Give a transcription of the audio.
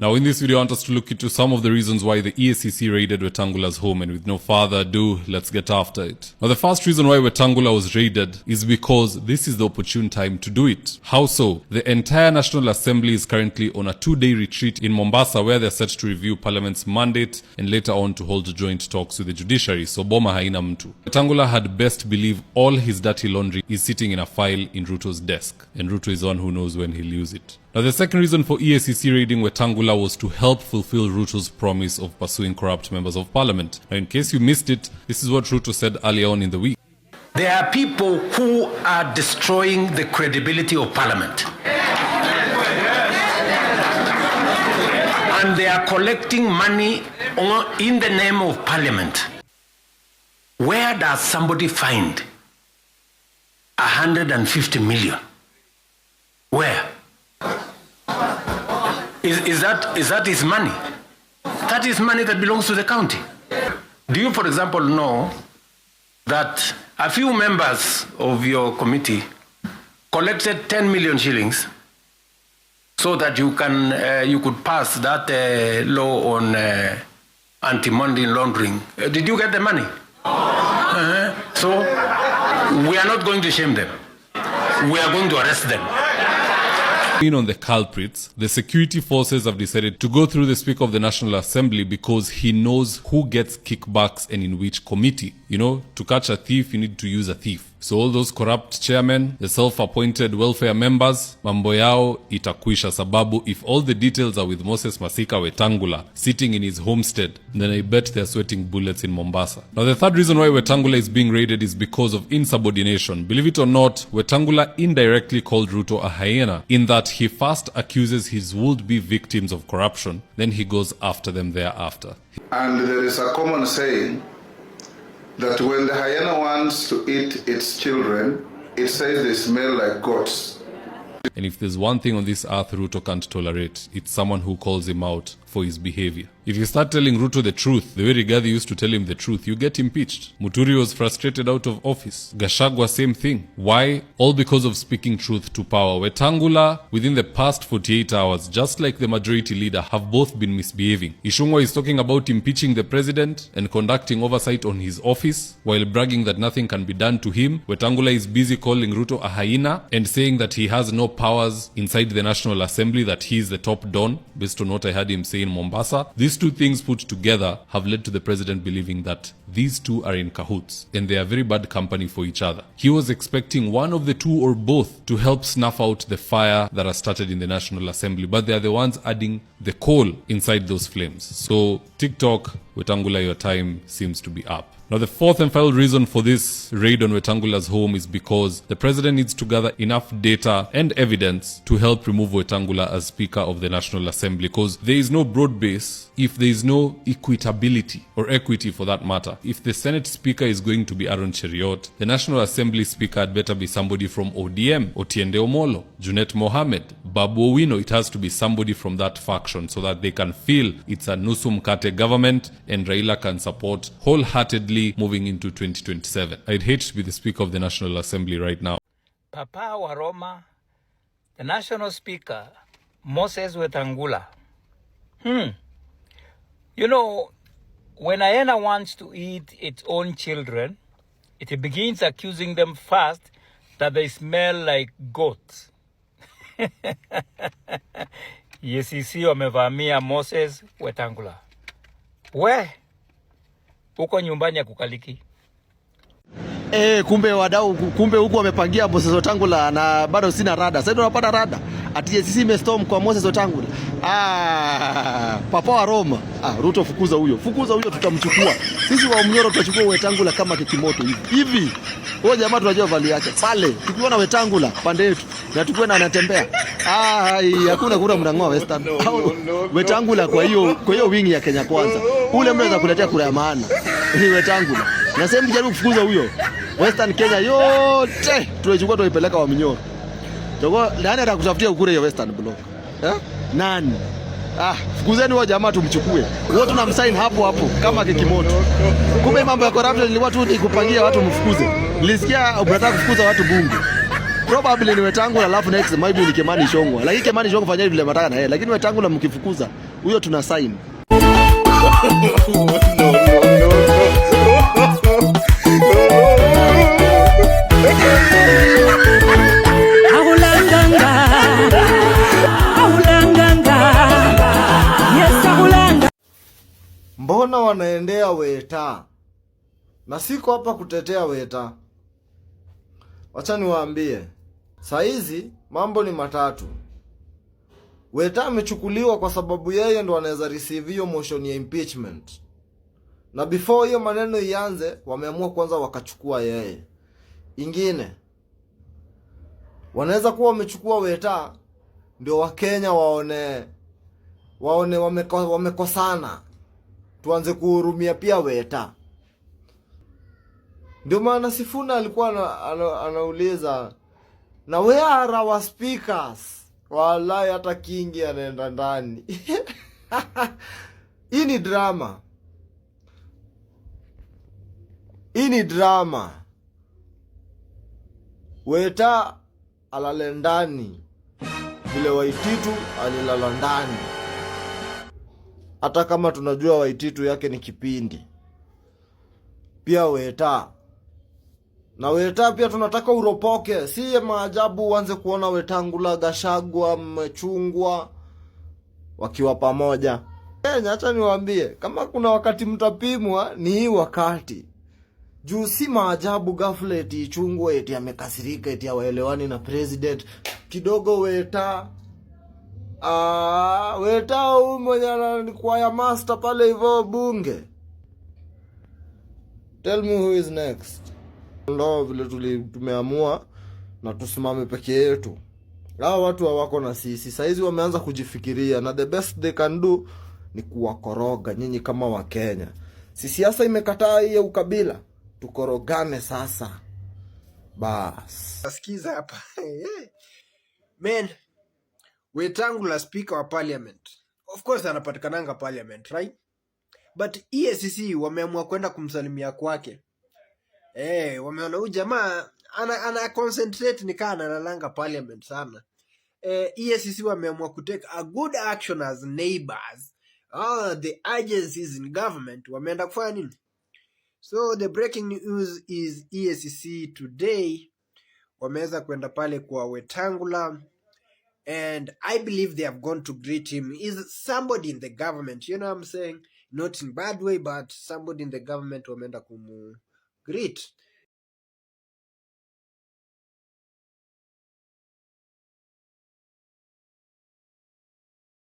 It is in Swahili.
Now in this video I want us to look into some of the reasons why the EACC raided Wetangula's home, and with no further ado, let's get after it. Now the first reason why Wetangula was raided is because this is the opportune time to do it. How so? The entire National Assembly is currently on a 2-day retreat in Mombasa where they're set to review Parliament's mandate and later on to hold joint talks with the judiciary, so boma haina mtu. Wetangula had best believe all his dirty laundry is sitting in a file in Ruto's desk, and Ruto is the one who knows when he'll use it. Now the second reason for EACC raiding Wetangula was to help fulfill Ruto's promise of pursuing corrupt members of parliament. Now in case you missed it, this is what Ruto said earlier on in the week. There are people who are destroying the credibility of parliament. And they are collecting money in the name of parliament. Where does somebody find 150 million? Where? Is that his money? That is money that belongs to the county. Do you, for example, know that a few members of your committee collected 10 million shillings so that you could pass that law on anti-money laundering? Did you get the money? So we are not going to shame them. We are going to arrest them. On the culprits, the security forces have decided to go through the Speaker of the National Assembly because he knows who gets kickbacks and in which committee. You know, to catch a thief, you need to use a thief. So all those corrupt chairmen, the self-appointed welfare members, mambo yao itakwisha, sababu if all the details are with Moses Masika Wetangula sitting in his homestead, then I bet they're sweating bullets in Mombasa. Now the third reason why Wetangula is being raided is because of insubordination. Believe it or not, Wetangula indirectly called Ruto a hyena in that he first accuses his would-be victims of corruption, then he goes after them thereafter. And there is a common saying that when the hyena wants to eat its children, it says they smell like goats. And if there's one thing on this earth Ruto can't tolerate, it's someone who calls him out for his behavior. If you start telling Ruto the truth, the way Rigathi used to tell him the truth, you get impeached. Muturi was frustrated out of office. Gachagua, same thing. Why? All because of speaking truth to power. Wetangula, within the past 48 hours, just like the majority leader, have both been misbehaving. Ishungwa is talking about impeaching the president and conducting oversight on his office, while bragging that nothing can be done to him. Wetangula is busy calling Ruto a hyena and saying that he has no powers inside the National Assembly, that he is the top don, based on what I heard him say in Mombasa. These two things put together have led to the president believing that these two are in cahoots and they are very bad company for each other. He was expecting one of the two or both to help snuff out the fire that has started in the National Assembly, but they are the ones adding the coal inside those flames. So TikTok, Wetangula, your time seems to be up. Now the fourth and final reason for this raid on Wetangula's home is because the president needs to gather enough data and evidence to help remove Wetangula as Speaker of the National Assembly, because there is no broad base if there is no equitability or equity for that matter. If the Senate Speaker is going to be Aaron Cheriot, the National Assembly Speaker had better be somebody from ODM, Otiende Omolo, Junet Mohammed, Babu Owino. It has to be somebody from that faction so that they can feel it's a nusu mkate government and Raila can support wholeheartedly moving into 2027. I'd hate to be the Speaker of the National Assembly right now. Papa wa Roma, the National Speaker, Moses Wetangula. You know, when a hyena wants to eat its own children, it begins accusing them first that they smell like goats. EACC wamevamia Moses Wetangula. Uko nyumbani ya kukaliki. Kumbe wadau, kumbe huko wamepangia Moses Wetangula na bado sina rada. Sasa tunapata rada. Ati EACC imestorm kwa Moses Wetangula. Papa wa Roma. Ruto fukuza huyo. Fukuza huyo, tutamchukua. Sisi wa Mnyoro tutachukua Wetangula kama kikimoto hivi. Hivi. Huyo jamaa tunajua vali yake. Pale tukiona Wetangula pande yetu na tukiwa anatembea. Hakuna kura mnangoa Western. Wetangula kwa hiyo wingi ya Kenya Kwanza. Ule mnaweza kuletea kura ya maana. Ni Wetangula. Na sasa mjaribu kufukuza huyo. Western Kenya yote tunachukua tuipeleka wa Mnyoro. Jogo nani atakutafutia ukure ya Western Block? Nani? Fukuzeni wa jamaa tumchukue. Wote tunamsign hapo kama kikimoto. Kumbe mambo ya corruption ni watu ni kupangia watu mfukuze. Nilisikia unataka kufukuza watu bunge. Probably ni Wetangula alafu next maybe ni Kimani Ichung'wah. Lakini Kimani Ichung'wah fanya vile mnataka na yeye. Lakini Wetangula mkifukuza huyo tuna sign. Mbona wanaendea Weta? Na siko hapa kutetea Weta. Wacha niwaambie. Saizi mambo ni matatu. Weta amechukuliwa kwa sababu yeye ndo anaweza receive hiyo motion ya impeachment. Na before hiyo maneno ianze, wameamua kwanza wakachukua yeye. Ingine, wanaweza kuwa wamechukua Weta ndio Wakenya waone wamekosana. Tuanze kuhurumia pia Weta. Ndio maana Sifuna alikuwa anauliza, na where are our speakers? Wallahi hata Kingi anaenda ndani. Hii ni drama. Hii ni drama. Weta alale ndani vile Waititu alilala ndani. Hata kama tunajua Waititu yake ni kipindi. Pia Weta. Na Weta pia tunataka uropoke. Si maajabu uanze kuona Wetangula, Gachagua, Mchungwa wakiwa pamoja. Kenya, acha niwaambie, kama kuna wakati mtapimwa ni hii wakati. Juu si maajabu ghafla eti Chungwa eti amekasirika eti hawaelewani na president. Kidogo Weta Weta huyu mwenye anakuwa ya master pale hivyo bunge. Tell me who is next. Ndio vile tumeamua na tusimame peke yetu. Hao watu hawako na sisi. Saizi wameanza kujifikiria na the best they can do ni kuwakoroga nyinyi kama wa Kenya. Si siasa imekataa hiyo ukabila. Tukorogane sasa. Bas. Sikiza hapa. Man, Wetangula speaker wa parliament. Of course anapatikananga parliament, right? But EACC wameamua kwenda kumsalimia kwake. Wameona huyu jamaa ana concentrate ni kana analanga parliament sana. EACC wameamua to take a good action as neighbors. The agencies in government wameenda kufanya nini? So the breaking news is EACC today wameweza kwenda pale kwa Wetangula, and I believe they have gone to greet him. Is somebody in the government, you know what I'm saying? Not in bad way, but somebody in the government wameenda greet.